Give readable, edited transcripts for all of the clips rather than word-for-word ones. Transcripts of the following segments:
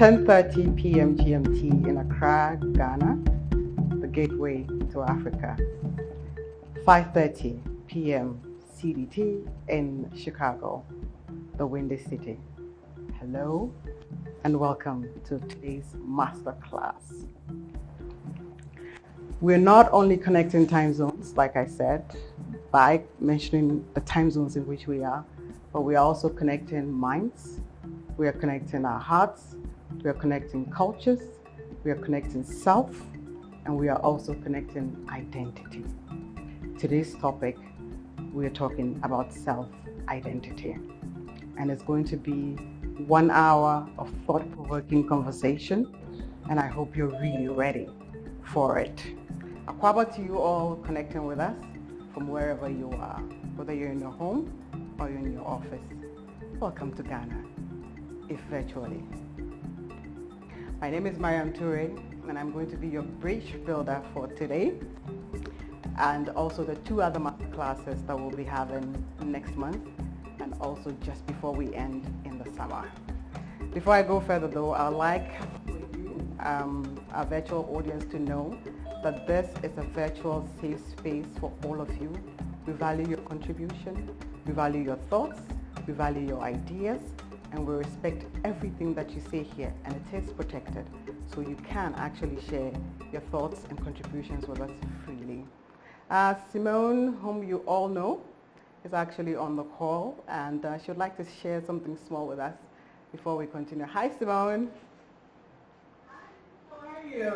10:30 p.m. GMT in Accra, Ghana, the gateway to Africa. 5:30 p.m. CDT in Chicago, the Windy City. Hello and welcome to today's masterclass. We're not only connecting time zones, like I said, by mentioning the time zones in which we are, but we are also connecting minds, we are connecting our hearts, we are connecting cultures, we are connecting self, and we are also connecting identity. Today's topic, we are talking about self-identity. And it's going to be 1 hour of thought-provoking conversation, and I hope you're really ready for it. Akwaba to you all connecting with us from wherever you are, whether you're in your home or you're in your office. Welcome to Ghana, if virtually. My name is Mariam Toure, and I'm going to be your bridge builder for today, and also the 2 other master classes that we'll be having next month, and also just before we end in the summer. Before I go further though, I'd like our virtual audience to know that this is a virtual safe space for all of you. We value your contribution, we value your thoughts, we value your ideas, and we respect everything that you say here, and it is protected. So you can actually share your thoughts and contributions with us freely. Simone, whom you all know, is actually on the call, and she would like to share something small with us before we continue. Hi, Simone.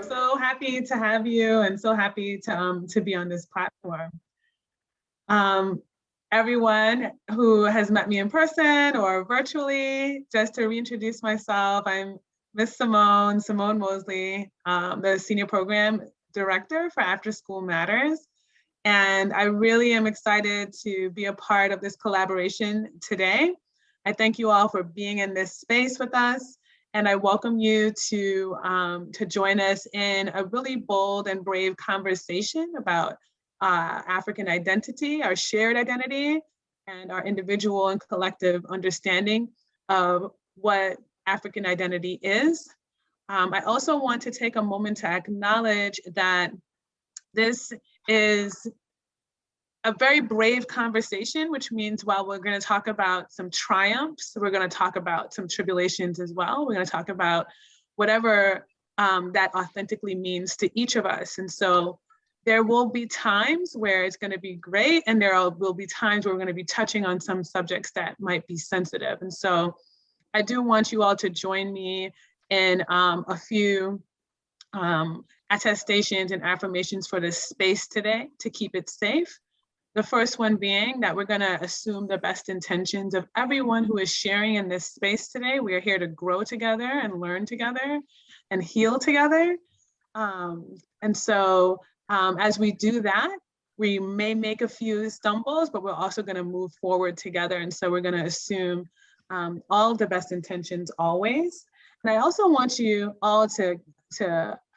So happy to have you, and so happy to be on this platform. Everyone who has met me in person or virtually, just to reintroduce myself, I'm Miss Simone Mosley, the Senior Program Director for After School Matters. And I really am excited to be a part of this collaboration today. I thank you all for being in this space with us. And I welcome you to join us in a really bold and brave conversation about African identity, our shared identity, and our individual and collective understanding of what African identity is. I also want to take a moment to acknowledge that this is a very brave conversation, which means while we're going to talk about some triumphs, we're going to talk about some tribulations as well. We're going to talk about whatever that authentically means to each of us. And so there will be times where it's going to be great, and there will be times where we're going to be touching on some subjects that might be sensitive. And so I do want you all to join me in a few attestations and affirmations for this space today to keep it safe. The first one being that we're going to assume the best intentions of everyone who is sharing in this space today. We are here to grow together and learn together and heal together. And so as we do that, we may make a few stumbles, but we're also going to move forward together. And so we're going to assume all of the best intentions always. And I also want you all to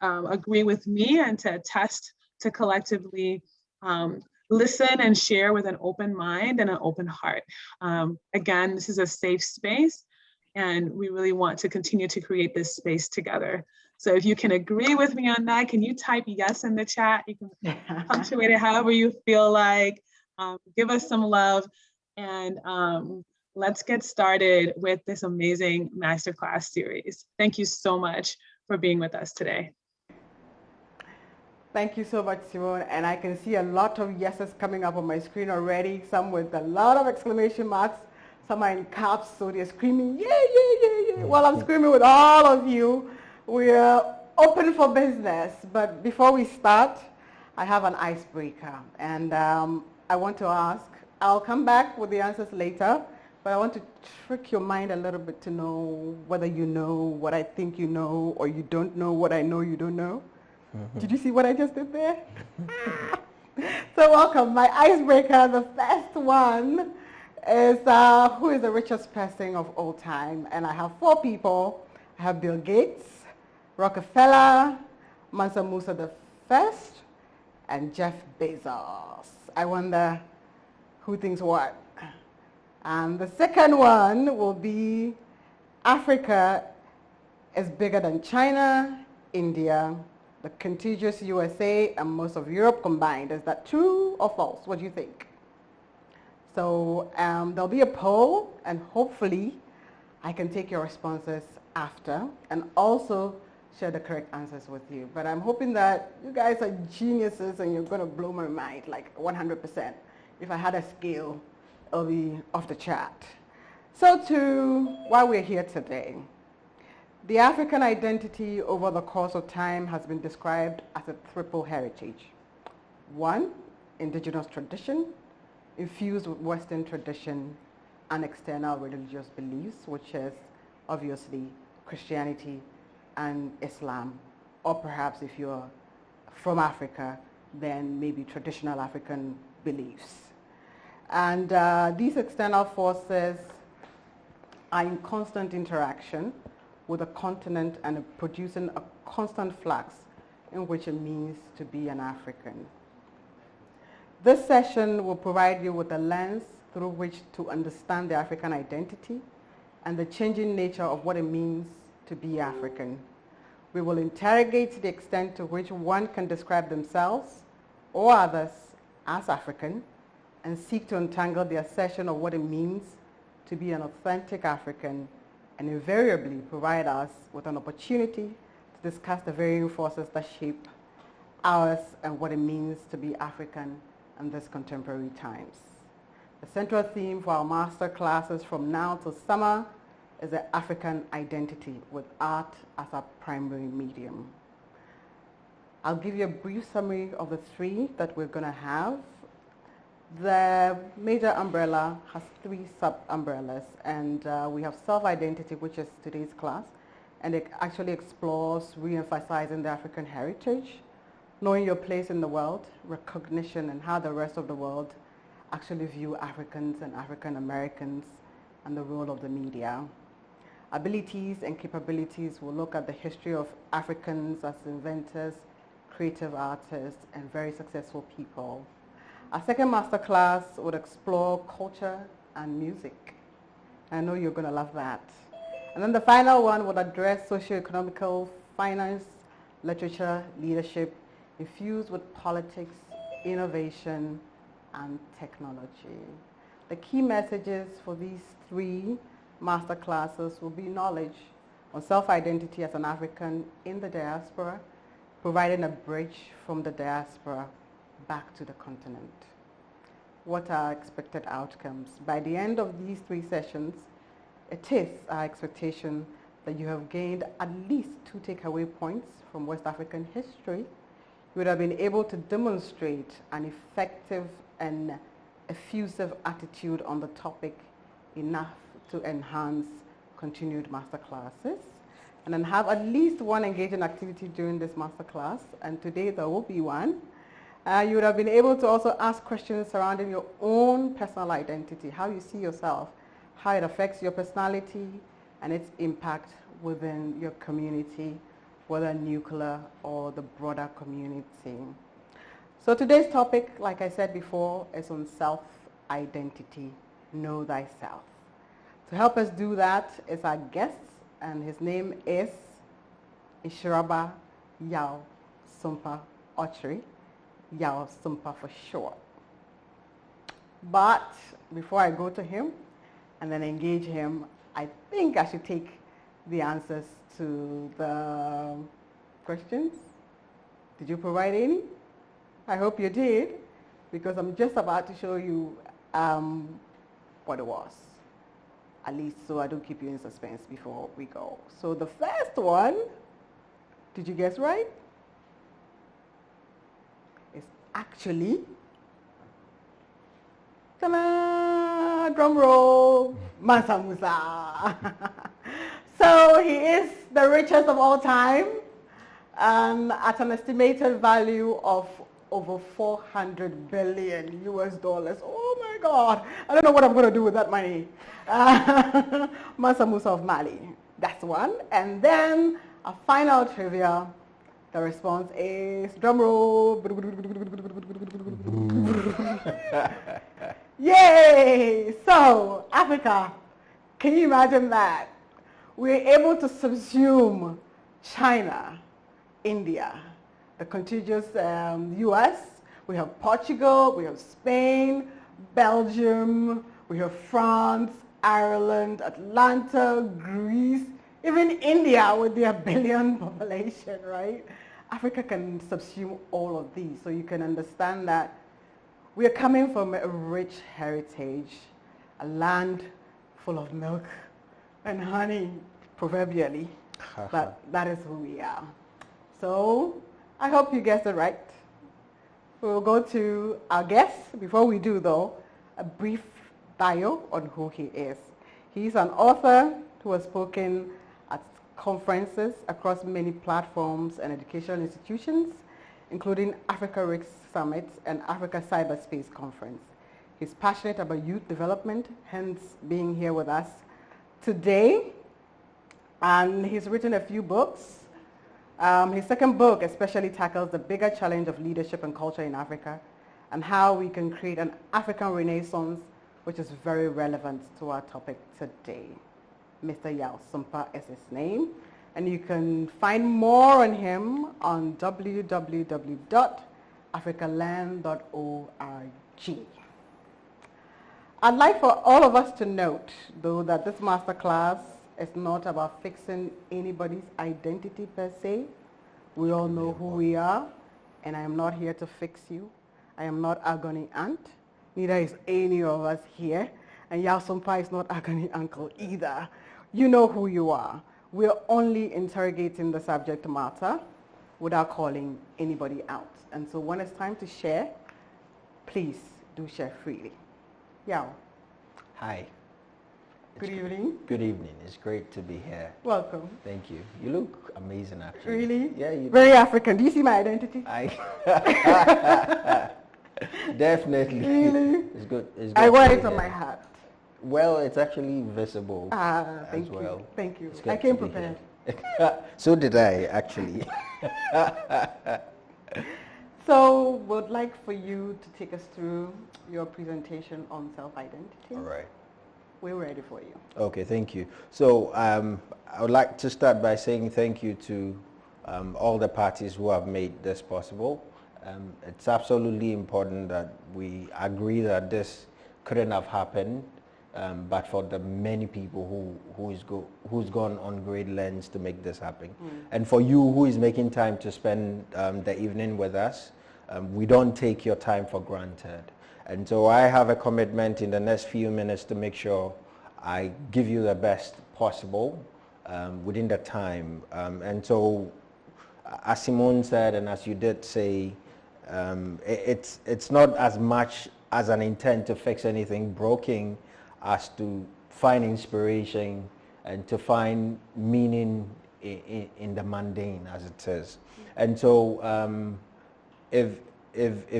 agree with me and to attest to collectively listen and share with an open mind and an open heart. Again, this is a safe space, and we really want to continue to create this space together. So if you can agree with me on that, can you type yes in the chat? You can punctuate it however you feel like. Give us some love, and let's get started with this amazing masterclass series. Thank you so much for being with us today. Thank you so much, Simone. And I can see a lot of yeses coming up on my screen already, some with a lot of exclamation marks, some are in caps, so they're screaming, yeah. Well, I'm screaming with all of you. We're open for business. But before we start, I have an icebreaker. And I want to ask, I'll come back with the answers later, but I want to trick your mind a little bit to know whether you know what I think you know, or you don't know what I know you don't know. Mm-hmm. Did you see what I just did there? So welcome. My icebreaker, the first one is who is the richest person of all time? And I have 4 people. I have Bill Gates, Rockefeller, Mansa Musa the First, and Jeff Bezos. I wonder who thinks what. And the second one will be Africa is bigger than China, India, the contiguous USA, and most of Europe combined. Is that true or false? What do you think? So there'll be a poll, and hopefully I can take your responses after and also share the correct answers with you. But I'm hoping that you guys are geniuses and you're going to blow my mind like 100%. If I had a scale, it'll be off the chart. So to why we're here today. The African identity over the course of time has been described as a triple heritage. One, indigenous tradition, infused with Western tradition and external religious beliefs, which is obviously Christianity and Islam, or perhaps if you're from Africa, then maybe traditional African beliefs. And these external forces are in constant interaction with the continent and producing a constant flux in which it means to be an African. This session will provide you with a lens through which to understand the African identity and the changing nature of what it means to be African. We will interrogate the extent to which one can describe themselves or others as African and seek to untangle the assertion of what it means to be an authentic African, and invariably provide us with an opportunity to discuss the varying forces that shape ours and what it means to be African in these contemporary times. The central theme for our master classes from now till summer is the African identity, with art as our primary medium. I'll give you a brief summary of the three that we're going to have. The major umbrella has three sub-umbrellas, and we have self-identity, which is today's class, and it actually explores re-emphasizing the African heritage, knowing your place in the world, recognition, and how the rest of the world actually view Africans and African Americans, and the role of the media. Abilities and capabilities will look at the history of Africans as inventors, creative artists, and very successful people. Our second masterclass would explore culture and music. I know you're going to love that. And then the final one would address socio-economical finance, literature, leadership, infused with politics, innovation, and technology. The key messages for these three masterclasses will be knowledge on self-identity as an African in the diaspora, providing a bridge from the diaspora back to the continent. What are expected outcomes? By the end of these three sessions, it is our expectation that you have gained at least 2 takeaway points from West African history. You would have been able to demonstrate an effective and effusive attitude on the topic enough to enhance continued masterclasses, and then have at least one engaging activity during this masterclass, and today there will be one. You would have been able to also ask questions surrounding your own personal identity, how you see yourself, how it affects your personality, and its impact within your community, whether nuclear or the broader community. So today's topic, like I said before, is on self-identity, know thyself. To help us do that is our guest, and his name is Ishiraba Yao Sumpa Ochri. Yao Sumpa for short. But before I go to him and then engage him, I think I should take the answers to the questions. Did you provide any? I hope you did, because I'm just about to show you what it was, at least so I don't keep you in suspense before we go. So the first one, did you guess right? Actually, ta-da, drum roll, Mansa Musa. So he is the richest of all time, at an estimated value of over 400 billion US dollars. Oh my God, I don't know what I'm going to do with that money. Mansa Musa of Mali, that's one. And then a final trivia. The response is, drum roll. Yay! So, Africa, can you imagine that? we're able to subsume China, India, the contiguous US, we have Portugal, we have Spain, Belgium, we have France, Ireland, Atlanta, Greece, even India with their billion population, right? Africa can subsume all of these. So you can understand that we are coming from a rich heritage, a land full of milk and honey, proverbially. But that is who we are. So I hope you guessed it right. We'll go to our guest. Before we do, though, a brief bio on who he is. He's an author who has spoken at conferences across many platforms and educational institutions, including Africa RICS Summit and Africa Cyberspace Conference. He's passionate about youth development, hence being here with us today. And he's written a few books. His second book especially tackles the bigger challenge of leadership and culture in Africa and how we can create an African renaissance, which is very relevant to our topic today. Mr. Yao Sumpa is his name, and you can find more on him on www.africaland.org. I'd like for all of us to note, though, that this masterclass is not about fixing anybody's identity per se. We all know who we are, and I am not here to fix you. I am not agony aunt. Neither is any of us here. And Yao Sumpa is not agony uncle either. You know who you are. We're only interrogating the subject matter without calling anybody out. And so when it's time to share, please do share freely. Yao. Hi. Good evening. Good evening. It's great to be here. Welcome. Thank you. You look amazing, actually. Really? Yeah, you Very African. Do you see my identity? Definitely. Really? It's good. I wear it on my hat. Well, it's actually visible Thank as well. You. Thank you. It's good I came to be prepared. So did I, actually. So, would like for you to take us through your presentation on self-identity. All right. We're ready for you. Okay, thank you. So I would like to start by saying thank you to all the parties who have made this possible. It's absolutely important that we agree that this couldn't have happened but for the many people who's gone on great lengths to make this happen. And for you who is making time to spend the evening with us, we don't take your time for granted. And so I have a commitment in the next few minutes to make sure I give you the best possible within the time. And so, as Simone said, and as you did say, it's not as much as an intent to fix anything broken as to find inspiration and to find meaning in the mundane, as it says. And so, if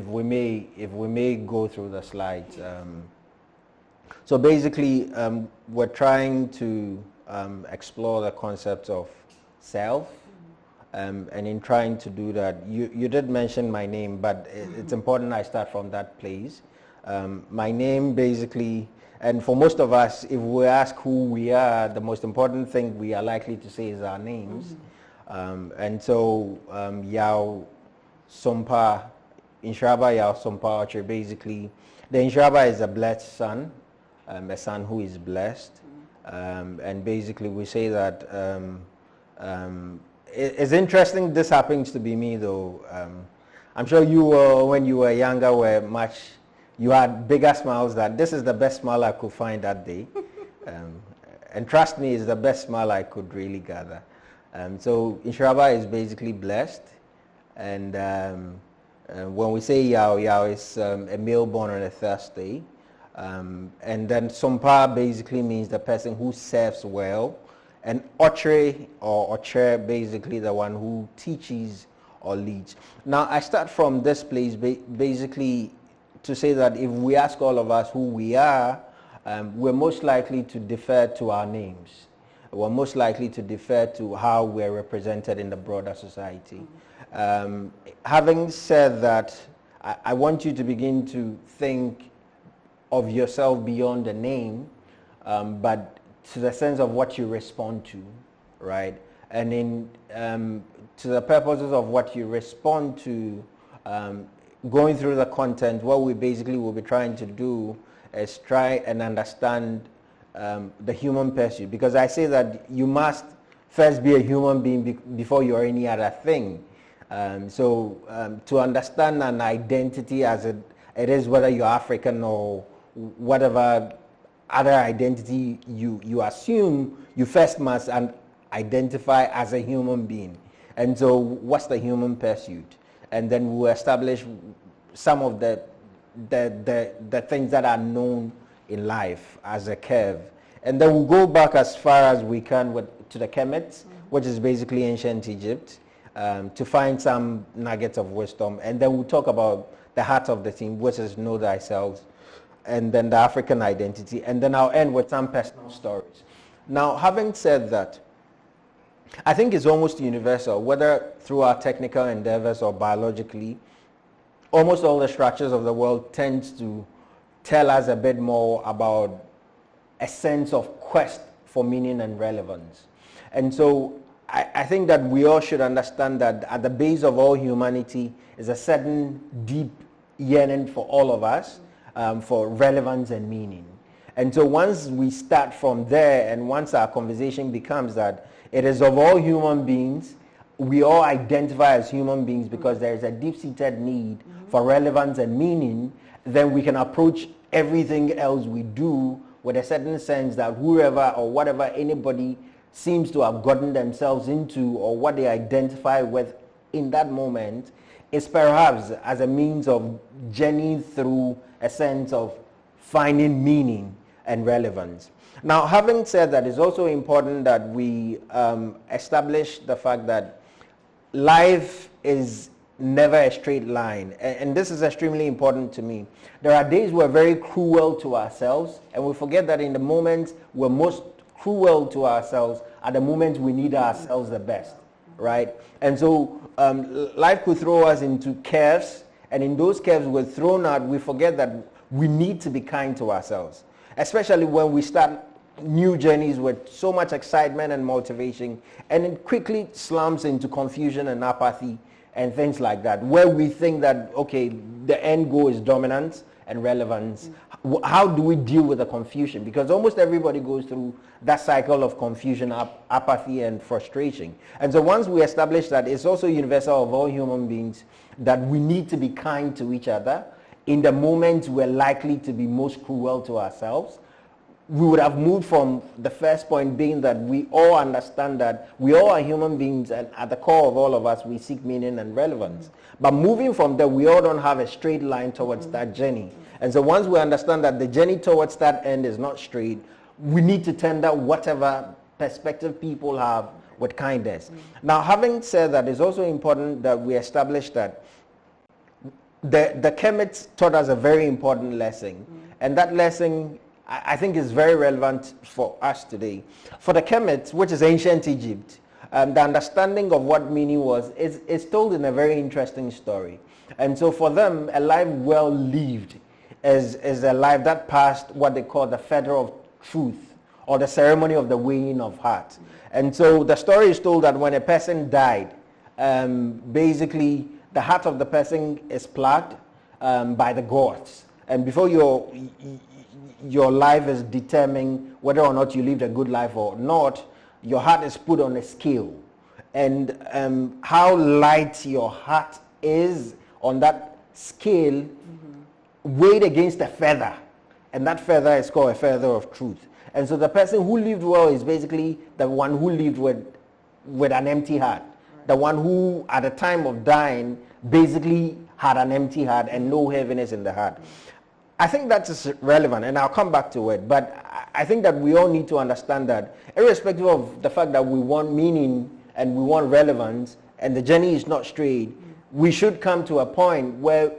we may go through the slides. So basically, we're trying to explore the concept of self, and in trying to do that, you did mention my name, but it's important I start from that place. My name basically, and for most of us, if we ask who we are, the most important thing we are likely to say is our names. And so Yao Sumpa, Inshaba Yao Sumpa Oche, basically, the Inshaba is a blessed son, a son who is blessed. And basically we say that, it's interesting this happens to be me though. I'm sure you were, when you were younger, you had bigger smiles that this is the best smile I could find that day. And trust me, it's the best smile I could really gather. So Inshaba is basically blessed. And when we say Yao, Yao is a male born on a Thursday. And then Sumpa basically means the person who serves well. And Oche or Oche basically the one who teaches or leads. Now I start from this place basically to say that if we ask all of us who we are, we're most likely to defer to our names. We're most likely to defer to how we're represented in the broader society. Having said that, I want you to begin to think of yourself beyond the name, but to the sense of what you respond to, right? And in to the purposes of what you respond to, going through the content, what we basically will be trying to do is try and understand the human pursuit, because I say that you must first be a human being before you're any other thing. To understand an identity as it is, whether you're African or whatever other identity you assume, you first must identify as a human being. And so what's the human pursuit? And then we'll establish some of the things that are known in life as a curve. And then we'll go back as far as we can to the Kemets, which is basically ancient Egypt, to find some nuggets of wisdom. And then we'll talk about the heart of the theme, which is know thyself, and then the African identity. And then I'll end with some personal stories. Now, having said that, I think it's almost universal, whether through our technical endeavors or biologically. Almost all the structures of the world tend to tell us a bit more about a sense of quest for meaning and relevance. And so I think that we all should understand that at the base of all humanity is a certain deep yearning for all of us for relevance and meaning. And so once we start from there, and once our conversation becomes that it is of all human beings, we all identify as human beings because there is a deep-seated need for relevance and meaning, then we can approach everything else we do with a certain sense that whoever or whatever anybody seems to have gotten themselves into, or what they identify with in that moment, is perhaps as a means of journeying through a sense of finding meaning and relevance. Now, having said that, it's also important that we establish the fact that life is never a straight line, and this is extremely important to me. There are days we're very cruel to ourselves, and we forget that in the moments we're most cruel to ourselves are the moments we need ourselves the best, right? And so life could throw us into curves, and in those curves we're thrown out, we forget that we need to be kind to ourselves, especially when we start new journeys with so much excitement and motivation, and it quickly slumps into confusion and apathy and things like that, where we think that, okay, the end goal is dominance and relevance. How do we deal with the confusion? Because almost everybody goes through that cycle of confusion, apathy, and frustration. And so once we establish that it's also universal of all human beings that we need to be kind to each other in the moments we're likely to be most cruel to ourselves, we would have moved from the first point being that we all understand that we all are human beings, and at the core of all of us we seek meaning and relevance. But moving from there, we all don't have a straight line towards that journey. And so once we understand that the journey towards that end is not straight, we need to tender whatever perspective people have with kindness. Now, having said that, it's also important that we establish that the Kemets taught us a very important lesson, and that lesson I think is very relevant for us today. For the Kemets, which is ancient Egypt, the understanding of what meaning was is told in a very interesting story. And so for them, a life well lived is a life that passed what they call the feather of truth, or the ceremony of the weighing of heart. And so the story is told that when a person died, basically the heart of the person is plugged by the gods. And before your life is determined whether or not you lived a good life or not, your heart is put on a scale. And how light your heart is on that scale weighed against a feather. And that feather is called a feather of truth. And so the person who lived well is basically the one who lived with an empty heart. The one who at the time of dying basically had an empty heart and no heaviness in the heart. I think that is relevant, and I'll come back to it, but I think that we all need to understand that irrespective of the fact that we want meaning and we want relevance and the journey is not straight, we should come to a point where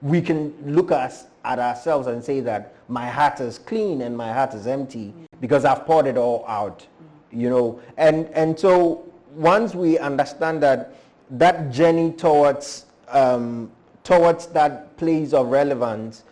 we can look at ourselves and say that my heart is clean and my heart is empty because I've poured it all out, you know. And so once we understand that journey towards that place of relevance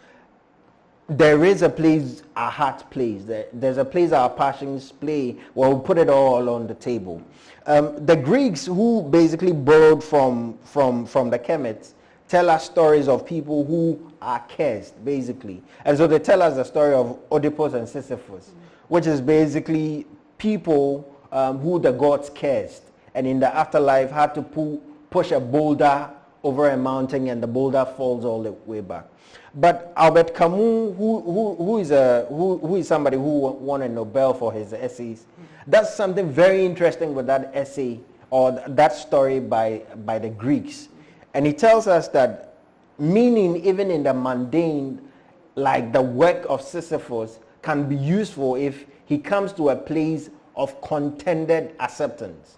there is a place our heart plays. There's a place our passions play where we put it all on the table. The Greeks, who basically borrowed from the Kemites, tell us stories of people who are cursed, basically. And so they tell us the story of Oedipus and Sisyphus, which is basically people who the gods cursed, and in the afterlife had to push a boulder over a mountain, and the boulder falls all the way back. But Albert Camus, who is somebody who won a Nobel for his essays, does something very interesting with that essay or that story by the Greeks. And he tells us that meaning, even in the mundane, like the work of Sisyphus, can be useful if he comes to a place of contented acceptance.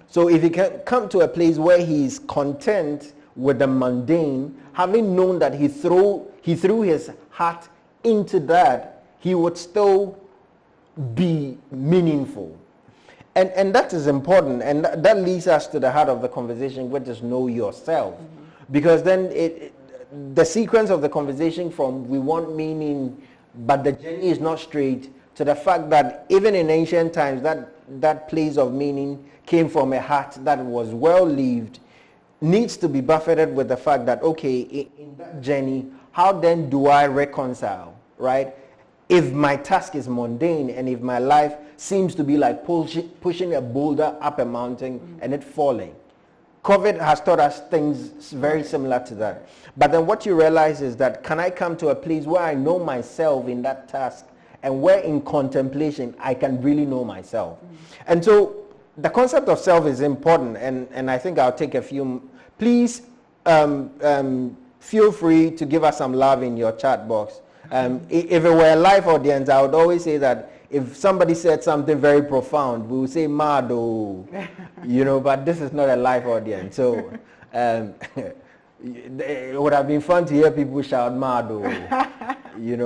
So if he can come to a place where he is content with the mundane, having known that he threw his heart into that, he would still be meaningful. And that is important, and that leads us to the heart of the conversation, which is know yourself. Because then the sequence of the conversation from we want meaning, but the journey is not straight, to the fact that even in ancient times, that place of meaning came from a heart that was well lived, needs to be buffeted with the fact that, okay, in that journey, how then do I reconcile, right? If my task is mundane and if my life seems to be like pushing a boulder up a mountain and it falling. COVID has taught us things very similar to that. But then what you realize is that, can I come to a place where I know myself in that task, and where in contemplation I can really know myself? And so the concept of self is important, and I think I'll take a few. Please feel free to give us some love in your chat box. If it were a live audience, I would always say that if somebody said something very profound, we would say Mado, but this is not a live audience. So it would have been fun to hear people shout Mado,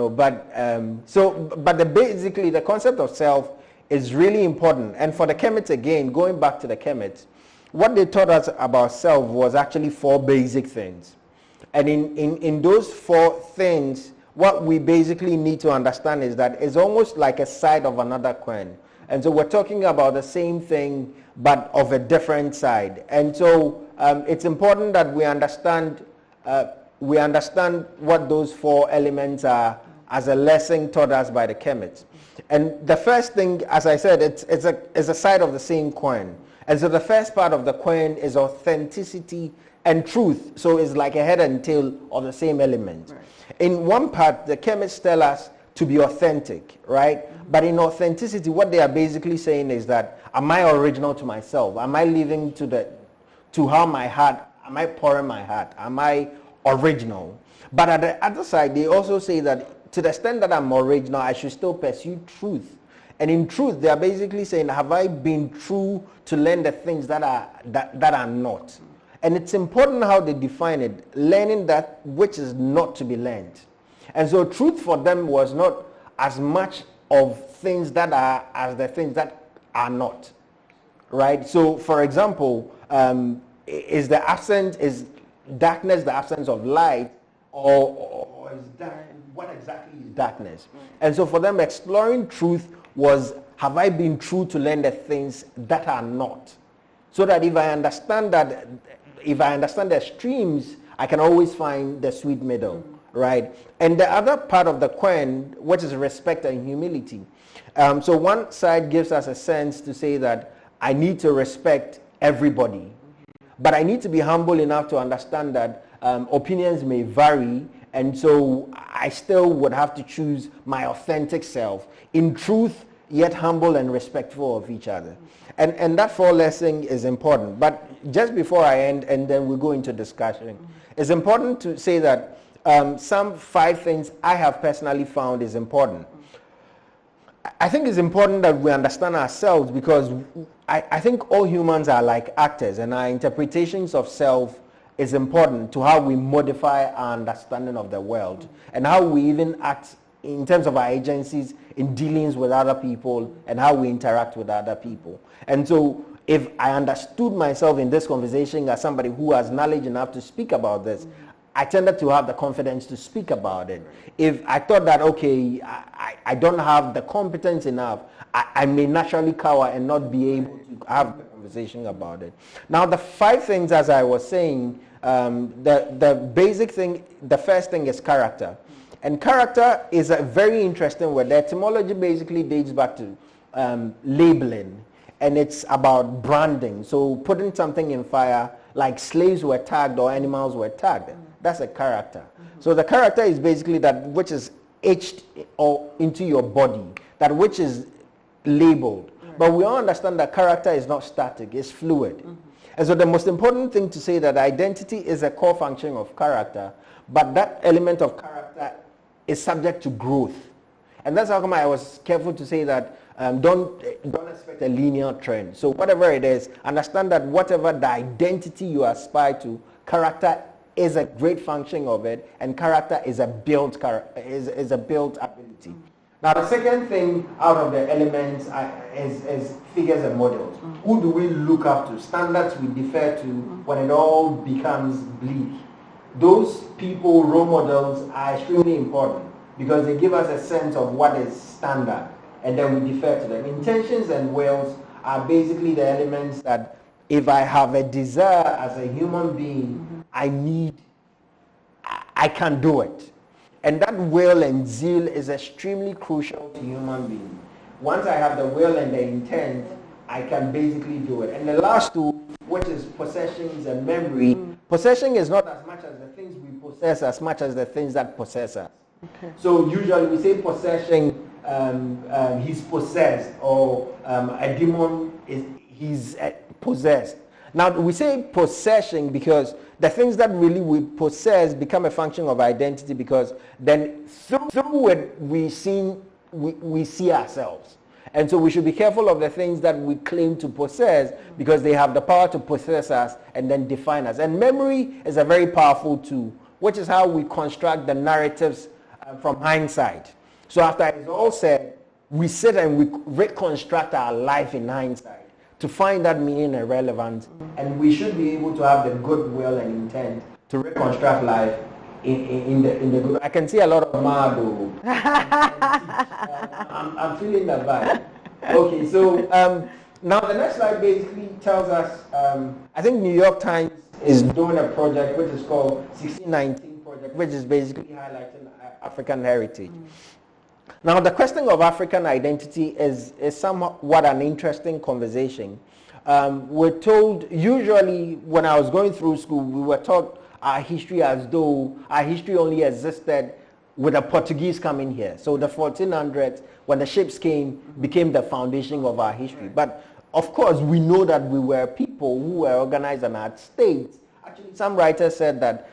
but basically the concept of self is really important. And for the Kemites, again, going back to the Kemites, what they taught us about self was actually 4 basic things. And in those 4 things, what we basically need to understand is that it's almost like a side of another coin. And so we're talking about the same thing, but of a different side. And so it's important that we understand what those 4 elements are as a lesson taught us by the Kemites. And the first thing, as I said, it's a side of the same coin. And so the first part of the coin is authenticity and truth. So it's like a head and tail of the same element. Right. In one part, the Kemites tell us to be authentic, right? But in authenticity, what they are basically saying is that, am I original to myself? Am I living to how my heart, am I pouring my heart? Am I original? But at the other side, they also say that to the extent that I'm original, I should still pursue truth. And in truth, they are basically saying, have I been true to learn the things that are not? And it's important how they define it, learning that which is not to be learned. And so truth for them was not as much of things that are as the things that are not, right? So for example, is darkness the absence of light, or is what exactly is darkness? And so for them, exploring truth was, have I been true to learn the things that are not? So that if I understand the extremes, I can always find the sweet middle, right? And the other part of the coin, which is respect and humility. So one side gives us a sense to say that I need to respect everybody, but I need to be humble enough to understand that opinions may vary, and so I still would have to choose my authentic self, in truth, yet humble and respectful of each other. And that 4 lesson is important. But just before I end, and then we go into discussion, it's important to say that some 5 things I have personally found is important. I think it's important that we understand ourselves, because I think all humans are like actors, and our interpretations of self is important to how we modify our understanding of the world and how we even act in terms of our agencies in dealings with other people and how we interact with other people. And so if I understood myself in this conversation as somebody who has knowledge enough to speak about this, I tended to have the confidence to speak about it. If I thought that, okay, I don't have the competence enough, I may naturally cower and not be able to have the conversation about it. Now, the 5 things, as I was saying, the basic thing, the first thing is character. And character is a very interesting word. The etymology basically dates back to labeling, and it's about branding. So putting something in fire, like slaves were tagged or animals were tagged. That's a character. So the character is basically that which is etched or into your body, that which is labeled. But we all understand that character is not static, it's fluid. And so the most important thing to say that identity is a core function of character, but that element of character is subject to growth. And that's how come I was careful to say that don't expect a linear trend. So whatever it is, understand that whatever the identity you aspire to, character is a great function of it, and character is a built ability. Now the second thing out of the elements is figures and models. Who do we look up to? Standards we defer to when it all becomes bleak. Those people, role models, are extremely important because they give us a sense of what is standard, and then we defer to them. Intentions and wills are basically the elements that if I have a desire as a human being, I can do it. And that will and zeal is extremely crucial to human being. Once I have the will and the intent, I can basically do it. And the last 2, which is possessions and memory, possession is not as much as the things we possess as much as the things that possess us. Okay. So usually we say possession, he's possessed, or a demon he's possessed. Now we say possession because the things that really we possess become a function of identity, because then through it we see ourselves. And so we should be careful of the things that we claim to possess, because they have the power to possess us and then define us. And memory is a very powerful tool, which is how we construct the narratives from hindsight. So after it's all said, we sit and we reconstruct our life in hindsight to find that meaning and relevance, and we should be able to have the goodwill and intent to reconstruct life in the good. I can see a lot of Mado. I'm feeling that vibe. Okay, so now the next slide basically tells us, I think New York Times is doing a project which is called 1619 Project, which is basically highlighting African heritage. Now, the question of African identity is somewhat an interesting conversation. We're told, usually when I was going through school, we were taught our history as though our history only existed with the Portuguese coming here. So the 1400s, when the ships came, became the foundation of our history. But of course, we know that we were people who were organized and had states. Actually, some writers said that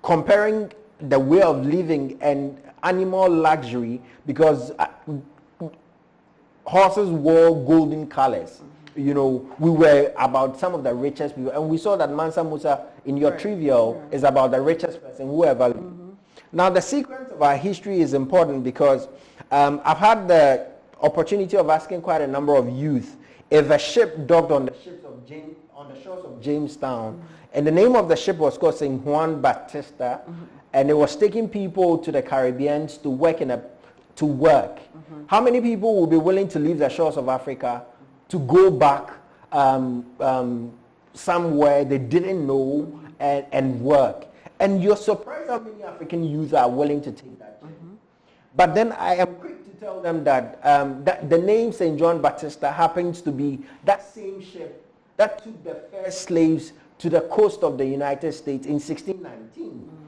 comparing the way of living and animal luxury, because horses wore golden colors. You know, we were about some of the richest people, and we saw that Mansa Musa in your trivial is about the richest person who ever lived. Now, the sequence of our history is important because I've had the opportunity of asking quite a number of youth if a ship docked on the shores of Jamestown, and the name of the ship was called St. Juan Batista, and it was taking people to the Caribbean to work. How many people will be willing to leave the shores of Africa to go back somewhere they didn't know and work? And you're surprised how many African youth are willing to take that trip. But then I am quick to tell them that, that the name St. John Baptista happens to be that same ship that took the first slaves to the coast of the United States in 1619.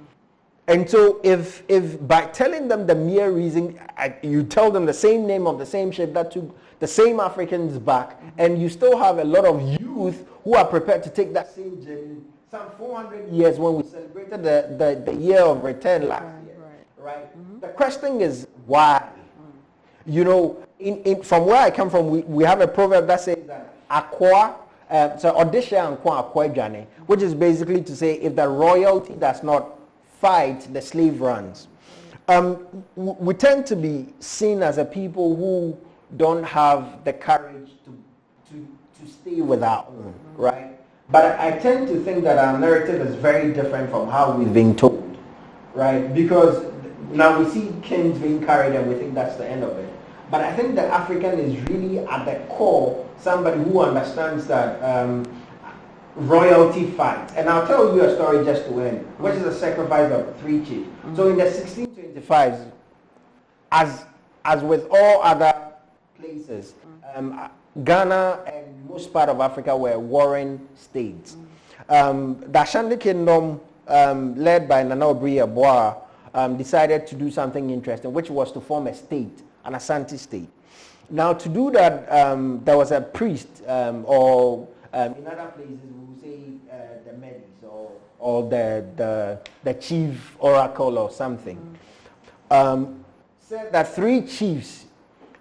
And so if by telling them the mere reason, you tell them the same name of the same ship that took the same Africans back, and you still have a lot of youth who are prepared to take that same journey, some 400 years when we celebrated the year of return last year, right? The question is why? You know, from where I come from, we have a proverb that says that akwa, so odisha and akwa jane, which is basically to say if the royalty does not fight, the slave runs. We tend to be seen as a people who don't have the courage to stay with our own, right? But I tend to think that our narrative is very different from how we've been told, right? Because now we see kings being carried and we think that's the end of it. But I think the African is really at the core somebody who understands that royalty fights. And I'll tell you a story just to end, which is the sacrifice of 3 chiefs. So in the 1625s, as with all other places, Ghana and most part of Africa were warring states. The Ashanti Kingdom, led by Nana Obiri Aboa, decided to do something interesting, which was to form a state, an Asante state. Now, to do that, there was a priest, or in other places we would say the Medis, or the chief oracle or something, said that 3 chiefs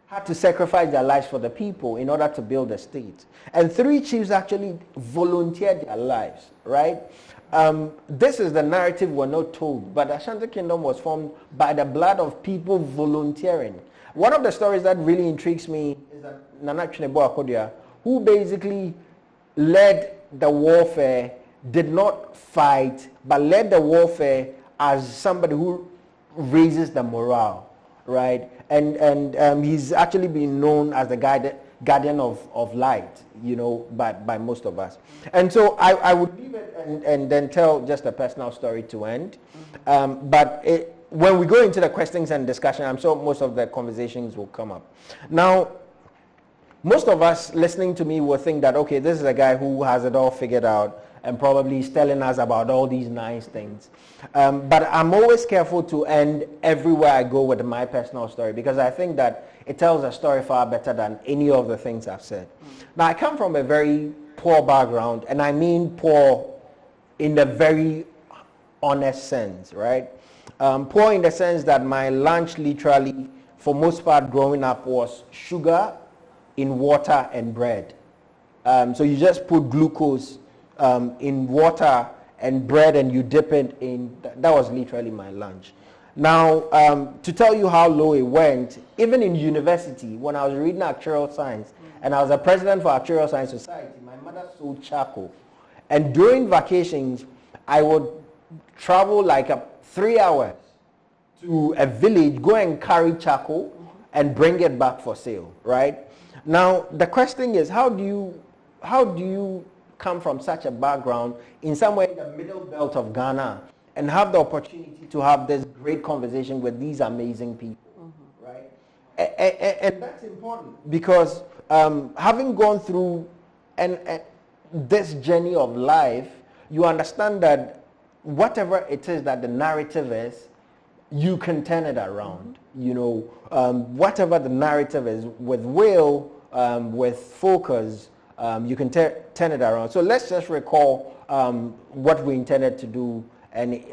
had to sacrifice their lives for the people in order to build a state. And 3 chiefs actually volunteered their lives, right? This is the narrative we're not told, but the Ashanti Kingdom was formed by the blood of people volunteering. One of the stories that really intrigues me is that Nana Chinebo Akodia, who basically led the warfare, did not fight, but led the warfare as somebody who raises the morale, right? And he's actually been known as the guardian of light, you know, by most of us. And so I would leave it and then tell just a personal story to end. But when we go into the questions and discussion, I'm sure most of the conversations will come up. Now, most of us listening to me will think that, okay, this is a guy who has it all figured out and probably is telling us about all these nice things. But I'm always careful to end everywhere I go with my personal story, because I think that it tells a story far better than any of the things I've said. Now, I come from a very poor background, and I mean poor in the very honest sense, right? Poor in the sense that my lunch literally, for most part growing up, was sugar in water and bread. So you just put glucose in water and bread and you dip it in. That was literally my lunch. Now, to tell you how low it went, even in university, when I was reading actuarial science, and I was a president for Actuarial Science Society, my mother sold charcoal. And during vacations, I would travel like 3 hours to a village, go and carry charcoal and bring it back for sale, right? Now, the question is, how do you come from such a background in somewhere in the middle belt of Ghana and have the opportunity to have this great conversation with these amazing people, right? And that's important because having gone through this journey of life, you understand that whatever it is that the narrative is, you can turn it around. You know, whatever the narrative is, with will, with focus, you can turn it around. So let's just recall what we intended to do and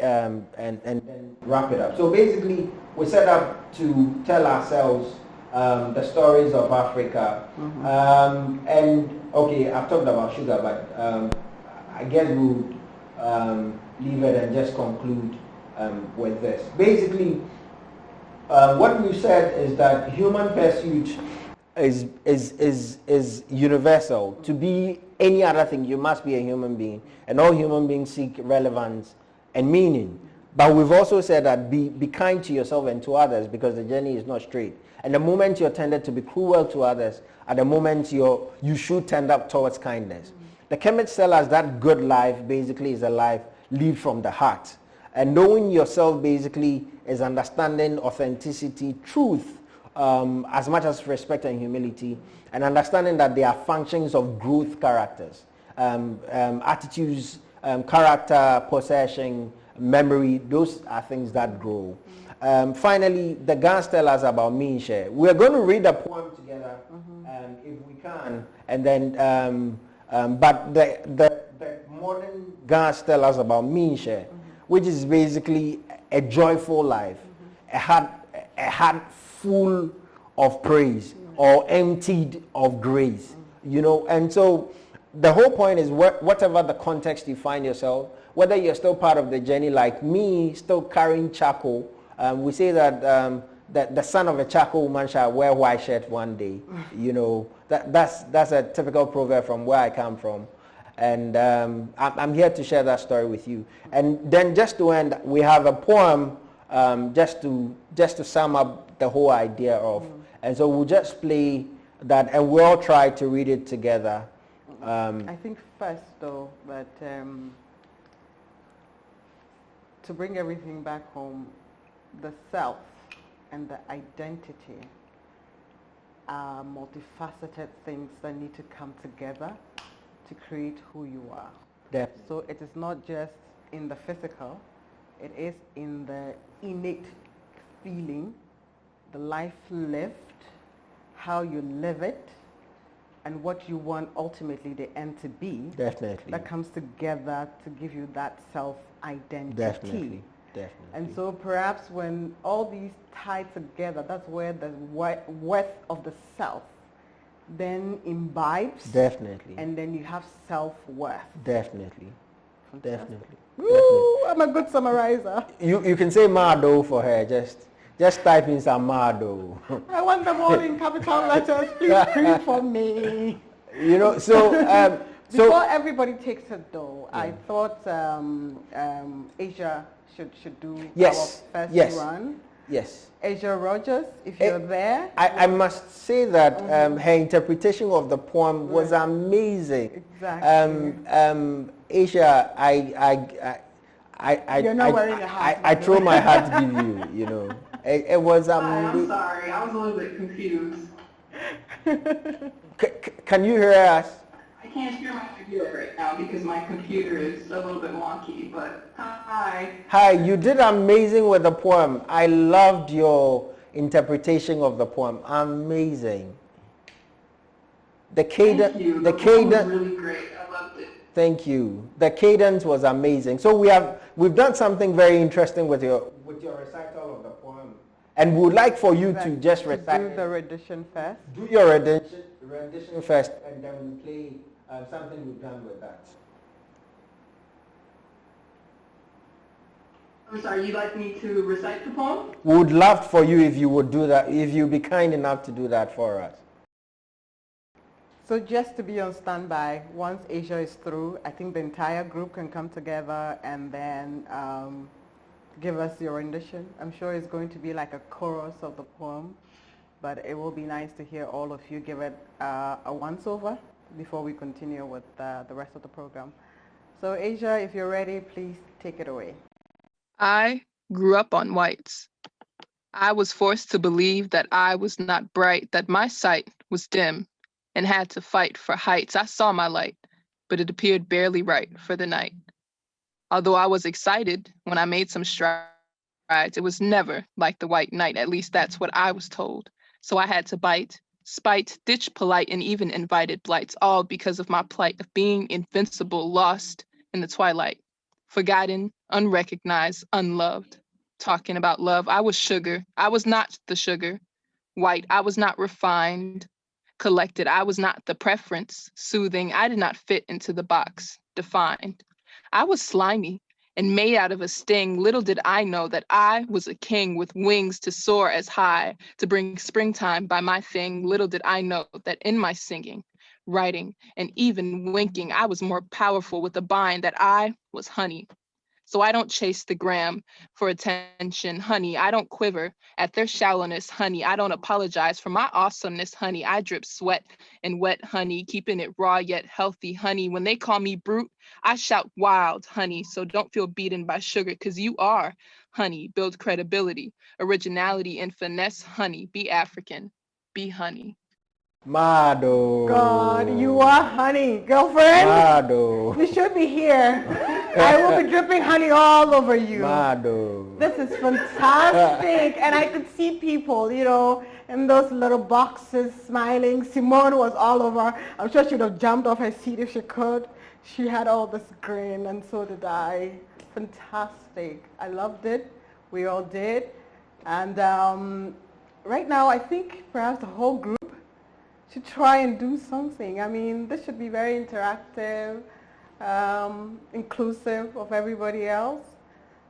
wrap it up. So basically, we set up to tell ourselves the stories of Africa. And okay, I've talked about sugar, but I guess we'll leave it and just conclude with this. Basically, what we said is that human pursuit is universal. To be any other thing, you must be a human being, and all human beings seek relevance and meaning. But we've also said that be kind to yourself and to others, because the journey is not straight. And the moment you're tended to be cruel to others, at the moment you should tend up towards kindness. The chemists tell us that good life basically is a life lived from the heart. And knowing yourself basically is understanding authenticity, truth, as much as respect and humility, and understanding that they are functions of growth characters, attitudes, character, possession, memory. Those are things that grow. Finally, the Gans tell us about mean share. We're going to read a poem together, if we can, and then but the modern Gans tell us about mean share, which is basically a joyful life, a heart full of praise or emptied of grace, you know. And so the whole point is, whatever the context you find yourself, whether you're still part of the journey like me, still carrying charcoal. We say that the son of a charcoal woman shall wear white shirt one day. You know, that's a typical proverb from where I come from. And I'm here to share that story with you. And then just to end, we have a poem just to sum up the whole idea of, and so we'll just play that, and we'll all try to read it together. I think first, though, that to bring everything back home, the self and the identity are multifaceted things that need to come together to create who you are. Definitely. So it is not just in the physical, it is in the innate feeling, the life lived, how you live it, and what you want ultimately the end to be. Definitely. That comes together to give you that self-identity. Definitely. And so perhaps when all these tie together, that's where the worth of the self then imbibes. Definitely. And then you have self-worth. Definitely. Fantastic. Definitely. Woo, I'm a good summarizer. You can say Mado for her. Just type in some Mado. I want them all in capital letters. Please print for me. You know, so before everybody takes a dough, I thought Asia should do our first run. Yes. Asia Rogers, if you're there. I must say that her interpretation of the poem was amazing. Exactly. Asia, you're not wearing a hat. I throw my hat to give you, you know. It was I'm sorry, I was a little bit confused. Can you hear us? I can't hear my computer right now because my computer is a little bit wonky, but hi. Hi, you did amazing with the poem. I loved your interpretation of the poem. Amazing. The cadence, Thank you. The poem was really great. I loved it. Thank you. The cadence was amazing. So we've done something very interesting with your recital of the poem, and we would like for you to just recite. Do the rendition first. Do your rendition first, and then we play something we've done with that. I'm sorry, you'd like me to recite the poem? We would love for you if you would do that, if you'd be kind enough to do that for us. So just to be on standby, once Asia is through, I think the entire group can come together and then give us your rendition. I'm sure it's going to be like a chorus of the poem, but it will be nice to hear all of you give it a once-over before we continue with the rest of the program. So Asia, if you're ready, please take it away. I grew up on whites. I was forced to believe that I was not bright, that my sight was dim, and had to fight for heights. I saw my light, but it appeared barely right for the night. Although I was excited when I made some strides, it was never like the white knight. At least that's what I was told. So I had to bite, spite, ditch polite, and even invited blights, all because of my plight of being invincible, lost in the twilight, forgotten, unrecognized, unloved. Talking about love, I was sugar. I was not the sugar. White, I was not refined. Collected, I was not the preference. Soothing, I did not fit into the box. Defined. I was slimy and made out of a sting. Little did I know that I was a king with wings to soar as high, to bring springtime by my thing. Little did I know that in my singing, writing, and even winking, I was more powerful with a bind, that I was honey. So I don't chase the gram for attention, honey. I don't quiver at their shallowness, honey. I don't apologize for my awesomeness, honey. I drip sweat and wet, honey, keeping it raw yet healthy, honey. When they call me brute, I shout wild, honey. So don't feel beaten by sugar, because you are honey. Build credibility, originality, and finesse, honey. Be African, be honey. Mado. God, you are honey, girlfriend. Mado. You should be here. I will be dripping honey all over you. Mado. This is fantastic. And I could see people, you know, in those little boxes smiling. Simone was all over. I'm sure she would have jumped off her seat if she could. She had all this grin, and so did I. Fantastic. I loved it. We all did. And right now, I think perhaps the whole group should try and do something. I mean, this should be very interactive, inclusive of everybody else.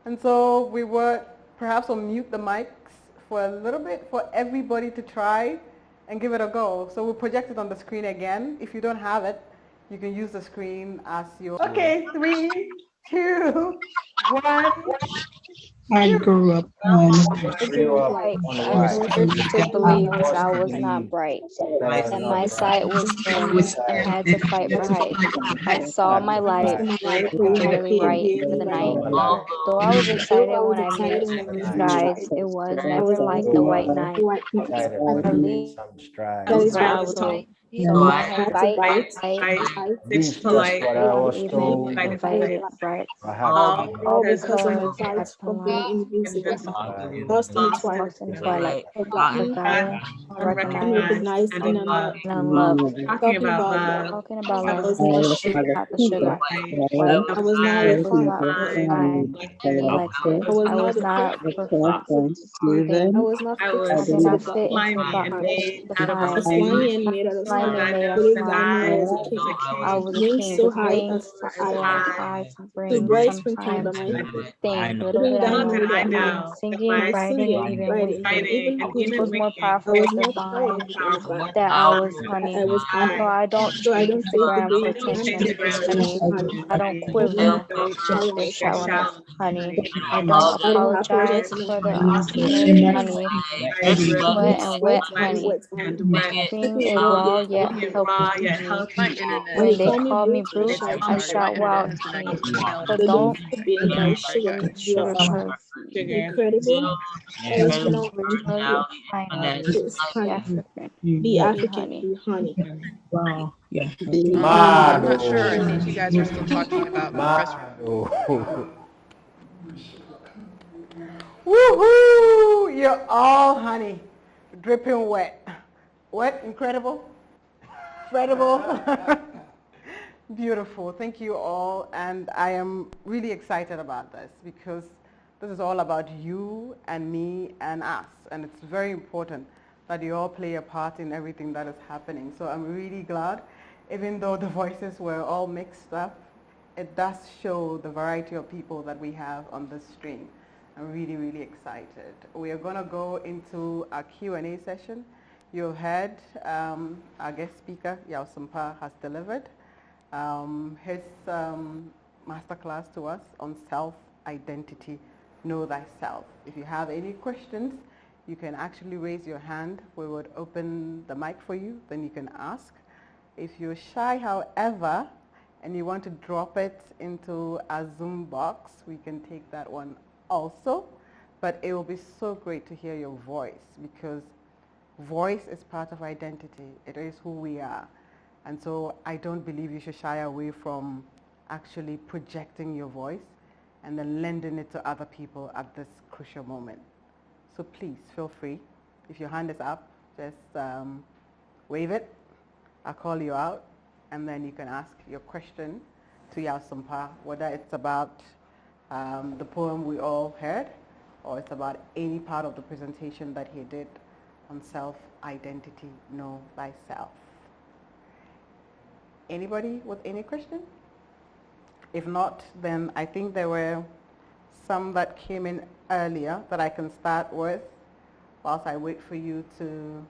And so we would perhaps unmute the mics for a little bit for everybody to try and give it a go. So we'll project it on the screen again. If you don't have it, You can use the screen as your... Okay, 3, 2, 1. I grew up on Like I refused to believe that I was not bright, that my sight was dim and had to fight for height. I saw my light, but it could barely write for the night. Though I was excited when I met some strides, it was never like the white knight. I leave Some stride. what I was told. So I had to bite, Six This to just light, what I was even told. invited bright. I have All because I invisible, lost in twilight, forgotten, unrecognized, and in love. and unloved. Talking about love, Talking about love was the sugar, not the sugar. I was not I was not refined, refined, elected. I was not perceiving. I I was did not fit into the slimy and box made out of defined. slime. Slimy made I of slime. was a I king, was a king with wings so so high. high to bring sometimes things. Little did I Little know did I that my know that singing, my writing, and even winking writing and even was more winking powerful, was more divine, powerful. that I was honey. So I I don't check Instagram for I don't chase attention, the ground for honey. I don't honey. quiver Don't with their get shallowness, shallow, honey. honey. I don't apologize for their awesomeness, honey. I drip Wet and wet, wet honey. and wet. Being a raw yet Being raw healthy yet me. healthy. My internet When they is call me they brute, say I sorry. My shout internet wild, has been honey. acting up. So don't Sorry, guys. sugar perfume. Sugar. Originally China, the African, the honey. wow, yeah. I'm not sure Mado. any of you guys are still talking about Professor. Mado. Woohoo! You're all honey, dripping wet. Wet, incredible, incredible. Beautiful. Thank you all. And I am really excited about this because this is all about you and me and us. And it's very important that you all play a part in everything that is happening. So I'm really glad, even though the voices were all mixed up, it does show the variety of people that we have on this stream. I'm really, really excited. We are going to go into our Q&A session. You heard our guest speaker, Yao Sumpa, has delivered his masterclass to us on self-identity, know thyself. If you have any questions, you can actually raise your hand. We would open the mic for you, then you can ask. If you're shy, however, and you want to drop it into a Zoom box, we can take that one also. But it will be so great to hear your voice because voice is part of identity. It is who we are. And so I don't believe you should shy away from actually projecting your voice and then lending it to other people at this crucial moment. So please feel free. If your hand is up, just wave it. I'll call you out, and then you can ask your question to Yao Sumpa, whether it's about the poem we all heard, or it's about any part of the presentation that he did on self-identity, know thyself. Anybody with any question? If not, then I think there were some that came in earlier that I can start with whilst I wait for you to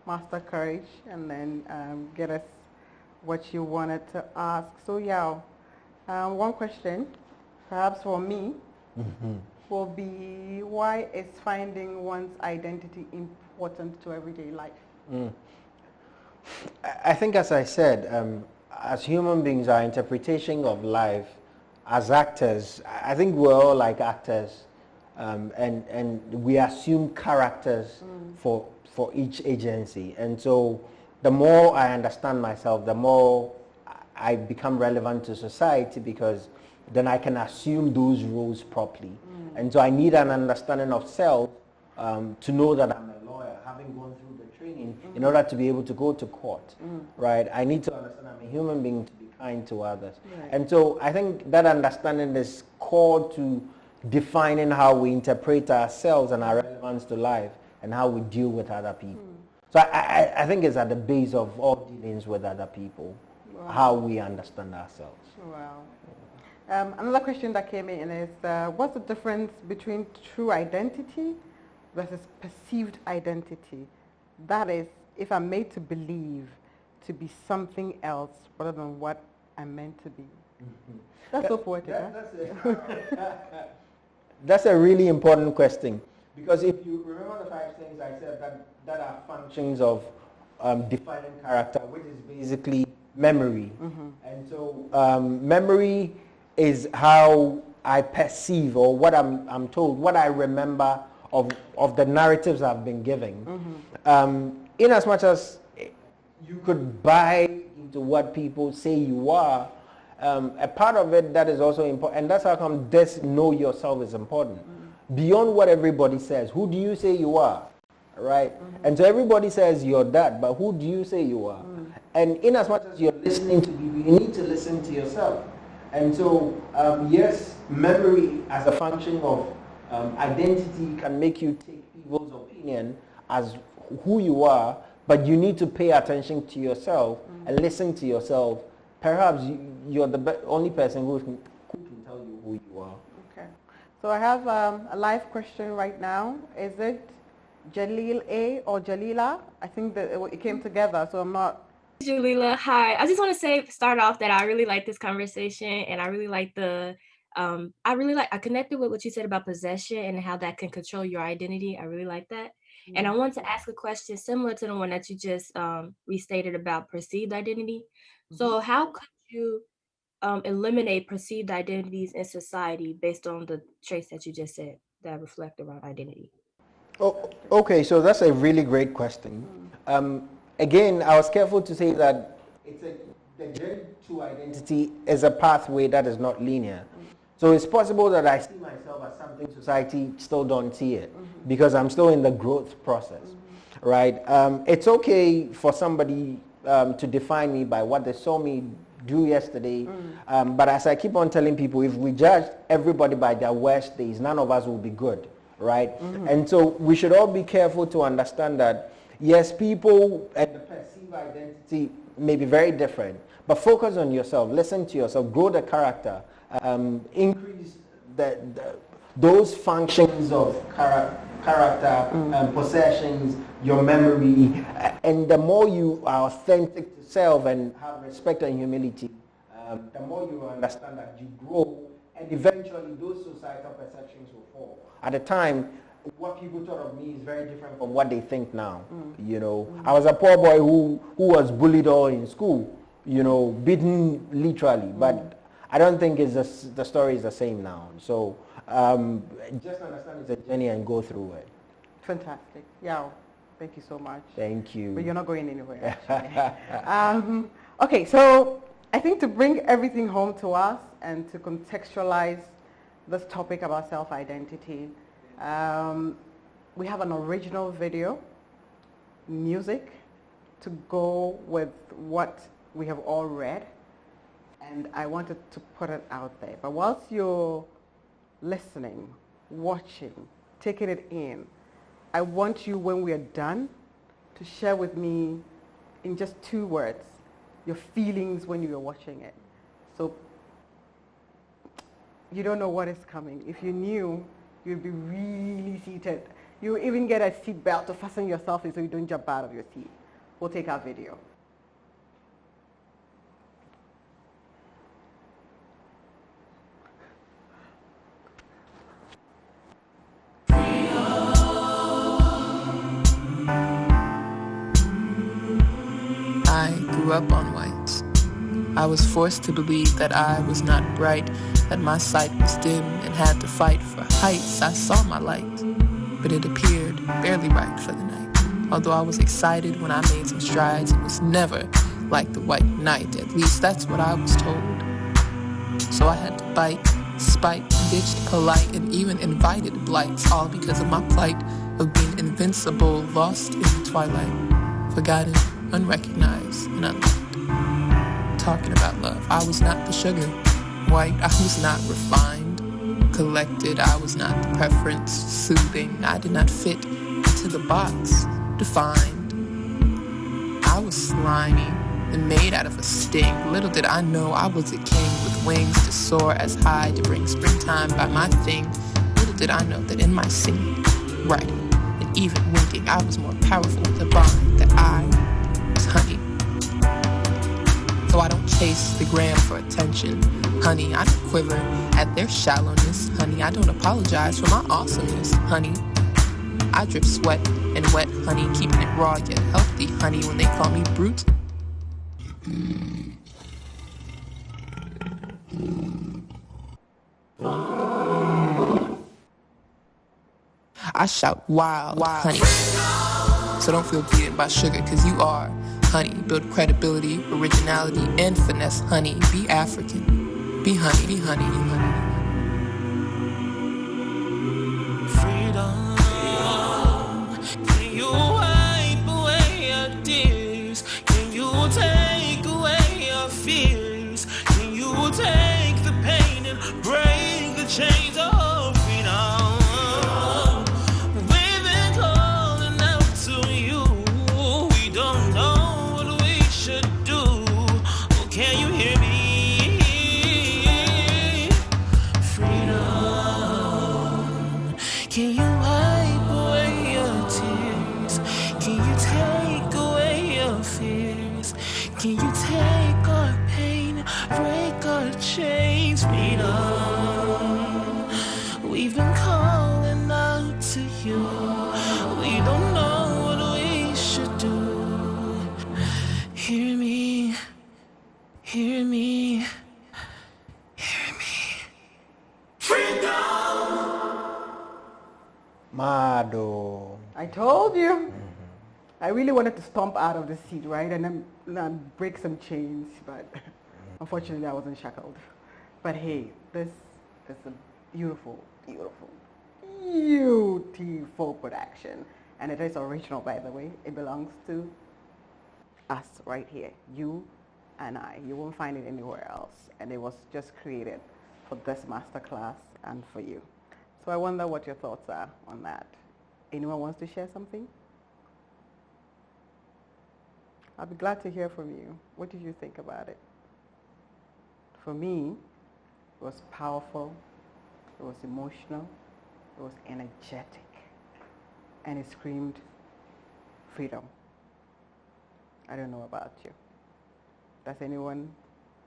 master courage and then get us what you wanted to ask. So Yao, one question, perhaps for me, will be why is finding one's identity important to everyday life? I think, as I said, as human beings, our interpretation of life as actors, I think we're all like actors, and we assume characters for each agency. And so the more I understand myself, the more I become relevant to society, because then I can assume those roles properly. And so I need an understanding of self to know that I'm a lawyer, having gone through the training in order to be able to go to court, right? I need to understand I'm a human being to be kind to others. Right. And so I think that understanding is core to defining how we interpret ourselves and our relevance to life and how we deal with other people. So I think it's at the base of all dealings with other people, how we understand ourselves. Wow. Another question that came in is, what's the difference between true identity versus perceived identity? That is, if I'm made to believe to be something else rather than what I'm meant to be? That's so poetic. That's a really important question, because if you remember the 5 things I said that are functions of defining character, which is basically memory. And so memory is how I perceive, or what I'm told, what I remember of the narratives I've been giving. In as much as you could buy into what people say you are, a part of it that is also important, and that's how come this know yourself is important. Beyond what everybody says, who do you say you are, right? And so everybody says you're that, but who do you say you are? And in as much as you're listening to people, you need to listen to yourself. And so, yes, memory as a function of identity can make you take people's opinion as who you are, but you need to pay attention to yourself and listen to yourself. Perhaps you're the only person who can tell you who you are. Okay. So I have a live question right now. Is it Jalil A or Jalila? I think that it came together, so I'm not... Jalila, hi. I just want to start off that I really like this conversation, and I really like I connected with what you said about possession and how that can control your identity. I really like that. And I want to ask a question similar to the one that you just restated about perceived identity. So how could you eliminate perceived identities in society based on the traits that you just said that reflect around identity? Oh, okay, so that's a really great question. Again, I was careful to say that the journey to identity is a pathway that is not linear. So it's possible that I see myself as something society still don't see it, because I'm still in the growth process, right? It's okay for somebody to define me by what they saw me do yesterday, but as I keep on telling people, if we judge everybody by their worst days, none of us will be good, right? And so we should all be careful to understand that, yes, people and the perceived identity may be very different, but focus on yourself, listen to yourself, grow the character, increase those functions of character, possessions, your memory, and the more you are authentic to self and have respect and humility, the more you understand that you grow, and eventually those societal perceptions will fall. At the time, what people thought of me is very different from what they think now. You know, I was a poor boy who was bullied all in school, you know, beaten literally, but I don't think the story is the same now. So just understand it's a journey and go through it. Fantastic. Yeah. Thank you so much. Thank you. But you're not going anywhere, actually. Okay, so I think to bring everything home to us and to contextualize this topic about self-identity, we have an original video, music, to go with what we have all read. And I wanted to put it out there. But whilst you're listening, watching, taking it in, I want you, when we are done, to share with me in just 2 words your feelings when you were watching it. So you don't know what is coming. If you knew, you'd be really seated. You even get a seat belt to fasten yourself in so you don't jump out of your seat. We'll take our video. I grew up on whites. I was forced to believe that I was not bright, that my sight was dim and had to fight for heights. I saw my light, but it appeared barely right for the night. Although I was excited when I made some strides, it was never like the white knight. At least that's what I was told. So I had to bite, spite, ditched polite, and even invited blights, all because of my plight of being invincible, lost in the twilight, forgotten, unrecognized, and unloved. Talking about love, I was not the sugar white, I was not refined, collected, I was not the preference, soothing, I did not fit into the box, defined. I was slimy and made out of a sting. Little did I know I was a king with wings to soar as high to bring springtime by my thing. Little did I know that in my singing, writing, and even winking, I was more powerful with the bond that I was honey. So so I don't chase the gram for attention. Honey, I don't quiver at their shallowness. Honey, I don't apologize for my awesomeness. Honey, I drip sweat and wet, honey, keeping it raw yet healthy. Honey, when they call me brute. I shout wild, honey. So don't feel greeted by sugar, cause you are, honey. Build credibility, originality, and finesse, honey. Be African. Be honey, be honey, be honey. Freedom. Can you wipe away your tears? Can you take away your fears? Can you take the pain and break the chains of freedom? We've been calling out to you. We don't know what we should do. Oh, can you hear me? Freedom. Can you wipe away your tears? Can you take away your fears? Can you take our pain, break our chains? Freedom. We've been calling out to you. We don't know what we should do. Hear me, hear me, hear me. Mado. I told you. I really wanted to stomp out of the seat, right? And then break some chains, but unfortunately I wasn't shackled. But hey, this is a beautiful, beautiful, beautiful production. And it is original, by the way. It belongs to us right here, you and I. You won't find it anywhere else. And it was just created for this masterclass and for you. So I wonder what your thoughts are on that. Anyone wants to share something? I'll be glad to hear from you. What did you think about it? For me, it was powerful, it was emotional, it was energetic, and it screamed freedom. I don't know about you. Does anyone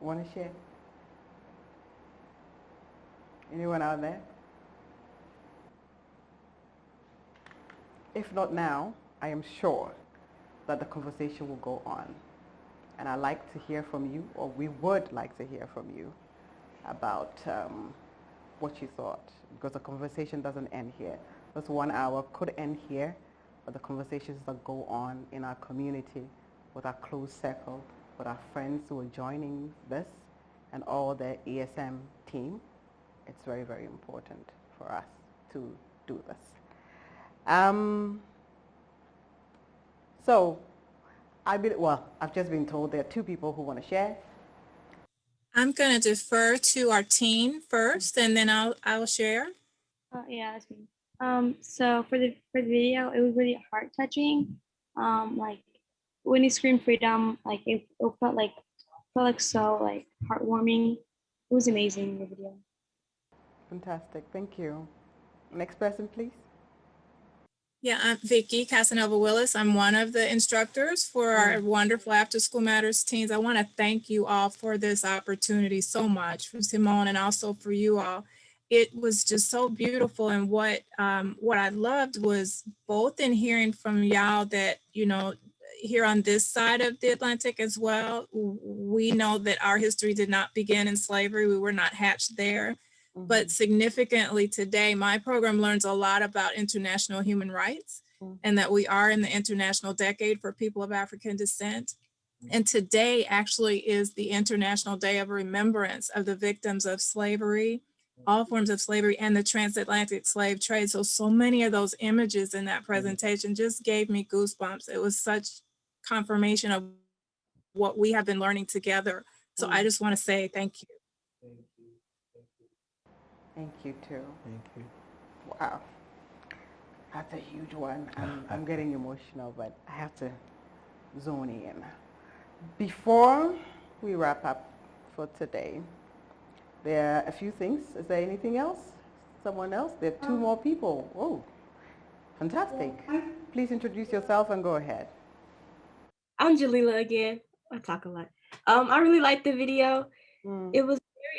want to share? Anyone out there? If not now, I am sure that the conversation will go on. And I'd like to hear from you, or we would like to hear from you about what you thought, because the conversation doesn't end here. This 1 hour could end here, but the conversations that go on in our community, with our close circle, with our friends who are joining this, and all the ESM team, it's very, very important for us to do this. So, I've just been told there are two people who want to share. I'm going to defer to our team first, and then I'll share. Yeah, that's me. So for the video, it was really heart touching. Like when you screamed freedom, like it felt like so like heartwarming. It was amazing, the video. Fantastic, thank you. Next person, please. Yeah, I'm Vicki Casanova Willis. I'm one of the instructors for our wonderful After School Matters teams. I want to thank you all for this opportunity so much, for Simone and also for you all. It was just so beautiful, and what I loved was both in hearing from y'all that, you know, here on this side of the Atlantic as well, we know that our history did not begin in slavery. We were not hatched there. But significantly today, my program learns a lot about international human rights and that we are in the International Decade for People of African Descent. And today actually is the International Day of Remembrance of the victims of slavery, all forms of slavery, and the transatlantic slave trade. So many of those images in that presentation just gave me goosebumps. It was such confirmation of what we have been learning together. So I just want to say thank you. Thank you too. Thank you. Wow, that's a huge one. I'm getting emotional, but I have to zone in. Before we wrap up for today, there are a few things. Is there anything else? Someone else? There are two more people. Oh, fantastic. Please introduce yourself and go ahead. I'm Jalila again. I talk a lot. I really liked the video. Mm. It was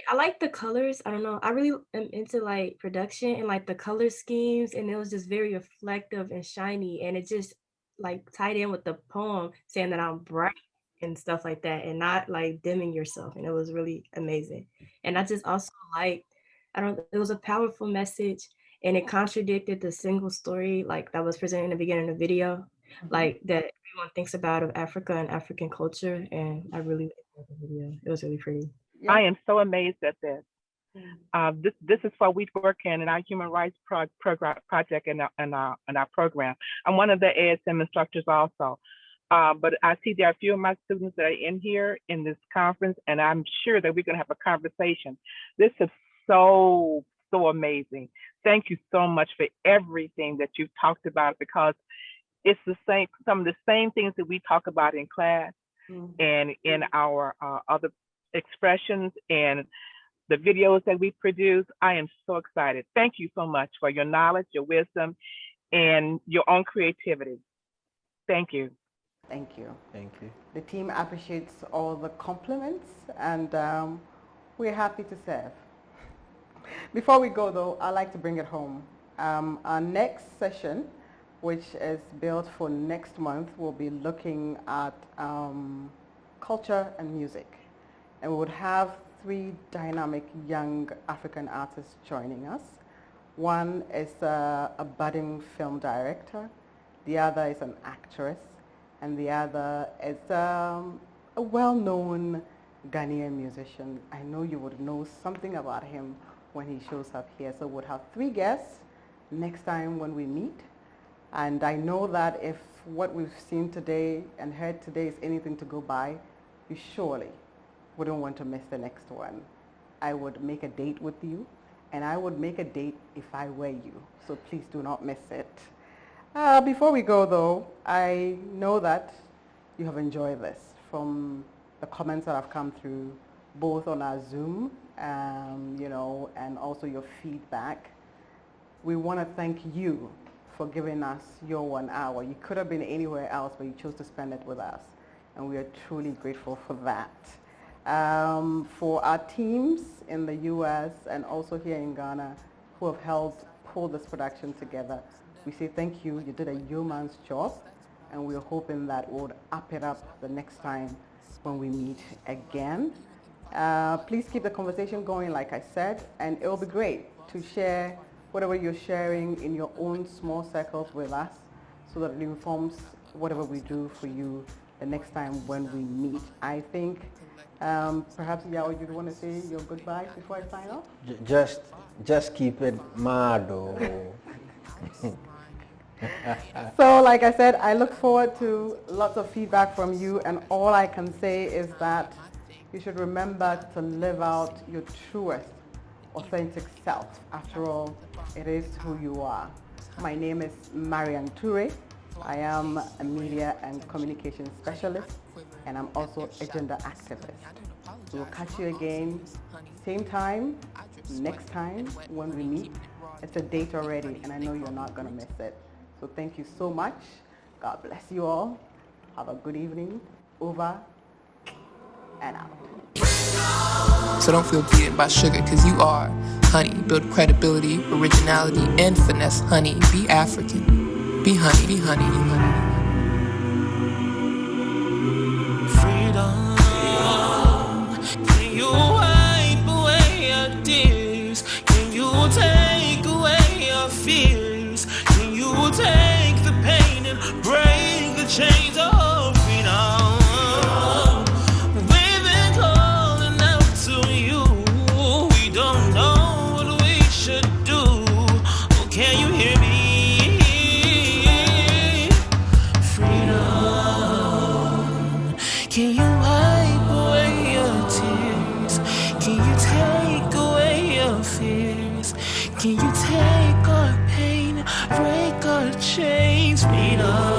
I like the colors. I don't know. I really am into like production and like the color schemes, and it was just very reflective and shiny, and it just like tied in with the poem saying that I'm bright and stuff like that, and not like dimming yourself. And it was really amazing. And I just also like, it was a powerful message, and it contradicted the single story like that was presented in the beginning of the video, like that everyone thinks about of Africa and African culture. And I really liked the video. It was really pretty. I am so amazed at this. This is what we work in our human rights project and our program. I'm one of the ASM instructors also. But I see there are a few of my students that are in here in this conference, and I'm sure that we're going to have a conversation. This is so amazing. Thank you so much for everything that you've talked about, because it's some of the same things that we talk about in class and in our other expressions and the videos that we produce. I am so excited. Thank you so much for your knowledge, your wisdom, and your own creativity. Thank you. Thank you. Thank you. The team appreciates all the compliments, and we're happy to serve. Before we go though, I'd like to bring it home. Our next session, which is built for next month, we'll be looking at culture and music. And we would have 3 dynamic young African artists joining us. One is a budding film director, the other is an actress, and the other is a well-known Ghanaian musician. I know you would know something about him when he shows up here. So we'll have 3 guests next time when we meet. And I know that if what we've seen today and heard today is anything to go by, you surely wouldn't want to miss the next one. I would make a date with you, and I would make a date if I were you. So please do not miss it. Before we go though, I know that you have enjoyed this from the comments that have come through both on our Zoom, and also your feedback. We want to thank you for giving us your 1 hour. You could have been anywhere else, but you chose to spend it with us, and we are truly grateful for that. For our teams in the US and also here in Ghana who have helped pull this production together, we say thank you. You did a yeoman's job, and we're hoping that we'll up it up the next time when we meet again. Please keep the conversation going, like I said, and it'll be great to share whatever you're sharing in your own small circles with us, so that it informs whatever we do for you the next time when we meet. I think perhaps, Yao, you'd want to say your goodbyes before I sign off? Just keep it mad. So like I said, I look forward to lots of feedback from you, and all I can say is that you should remember to live out your truest, authentic self. After all, it is who you are. My name is Marian Toure. I am a media and communication specialist, and I'm also a gender activist. We'll catch you again, same time, next time when we meet. It's a date already, and I know you're not going to miss it. So thank you so much. God bless you all. Have a good evening. Over and out. So don't feel beaten by sugar, cause you are honey. Build credibility, originality, and finesse. Honey, be African. Be honey, be honey, be honey. Freedom. Can you wipe away your tears? Can you take away your fears? Can you take the pain and break the chains of freedom? We've been calling out to you. We don't know what we should do. Oh, can you hear me? Can you wipe away your tears? Can you take away your fears? Can you take our pain, break our chains, freedom?